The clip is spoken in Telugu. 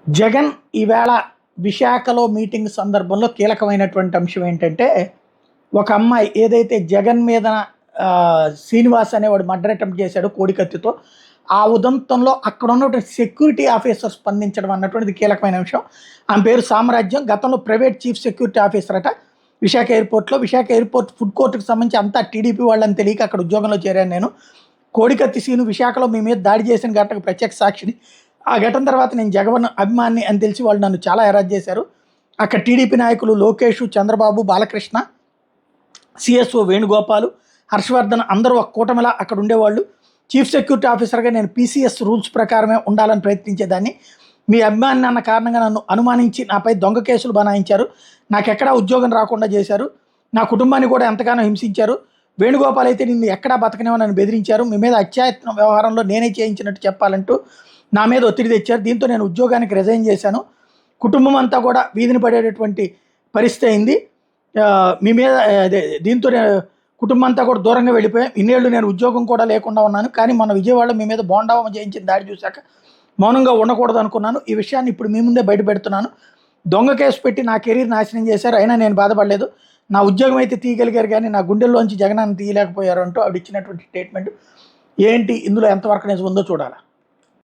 జగన్ ఈవేళ విశాఖలో మీటింగ్ సందర్భంలో కీలకమైనటువంటి అంశం ఏంటంటే, ఒక అమ్మాయి ఏదైతే జగన్ మీద శ్రీనివాస్ అనేవాడు మర్డర్ అటెంప్ట్ చేశాడో కోడికత్తితో, ఆ ఉదంతంలో అక్కడ ఉన్నటువంటి సెక్యూరిటీ ఆఫీసర్ స్పందించడం అన్నటువంటిది కీలకమైన అంశం. ఆమె పేరు సామ్రాజ్యం. గతంలో ప్రైవేట్ చీఫ్ సెక్యూరిటీ ఆఫీసర్ అట విశాఖ ఎయిర్పోర్ట్‌లో. విశాఖ ఎయిర్పోర్ట్ ఫుడ్ కోర్ట్‌కి సంబంధించి అంతా టీడీపీ వాళ్ళని తెలియక అక్కడ ఉద్యోగంలో చేరాను నేను. కోడికత్తి సీను విశాఖలో మీ మీద దాడి చేసిన ఘటనకు ప్రత్యక్ష సాక్షిని. ఆ ఘటన తర్వాత నేను జగన్ అభిమాని అని తెలిసి వాళ్ళు నన్ను చాలా హెరాస్ చేశారు. అక్కడ టీడీపీ నాయకులు లోకేష్, చంద్రబాబు, బాలకృష్ణ, సిఎస్ఓ వేణుగోపాలు, హర్షవర్ధన్ అందరూ ఒక కూటమిలా అక్కడ ఉండేవాళ్ళు. చీఫ్ సెక్యూరిటీ ఆఫీసర్గా నేను పీసీఎస్ రూల్స్ ప్రకారమే ఉండాలని ప్రయత్నించేదాన్ని. మీ అభిమాని అన్న కారణంగా నన్ను అనుమానించి నాపై దొంగ కేసులు బనాయించారు. నాకెక్కడా ఉద్యోగం రాకుండా చేశారు. నా కుటుంబాన్ని కూడా ఎంతగానో హింసించారు. వేణుగోపాల్ అయితే నిన్ను ఎక్కడా బతకనేమో నన్ను బెదిరించారు. మీ మీద అత్యాయత్నం వ్యవహారంలో నేనే చేయించినట్టు చెప్పాలంటూ నా మీద ఒత్తిడి తెచ్చారు. దీంతో నేను ఉద్యోగానికి రిజైన్ చేశాను. కుటుంబం అంతా కూడా వీధిని పడేటటువంటి పరిస్థితి అయింది. మీ మీద దీంతో కుటుంబం అంతా కూడా దూరంగా వెళ్ళిపోయాం. ఇన్నేళ్ళు నేను ఉద్యోగం కూడా లేకుండా ఉన్నాను. కానీ మన విజయవాడలో మీ మీద బోండావం చేయించిన దాడి చూశాక మౌనంగా ఉండకూడదు అనుకున్నాను. ఈ విషయాన్ని ఇప్పుడు మీ ముందే బయట పెడుతున్నాను. దొంగ కేసు పెట్టి నా కెరీర్ నాశనం చేశారు. అయినా నేను బాధపడలేదు. నా ఉద్యోగం అయితే తీయగలిగారు కానీ నా గుండెల్లోంచి జగనాన్ని తీయలేకపోయారు అంటూ ఆవిడ ఇచ్చినటువంటి స్టేట్మెంట్ ఏంటి, ఇందులో ఎంతవరకు నిజం ఉందో చూడాలి.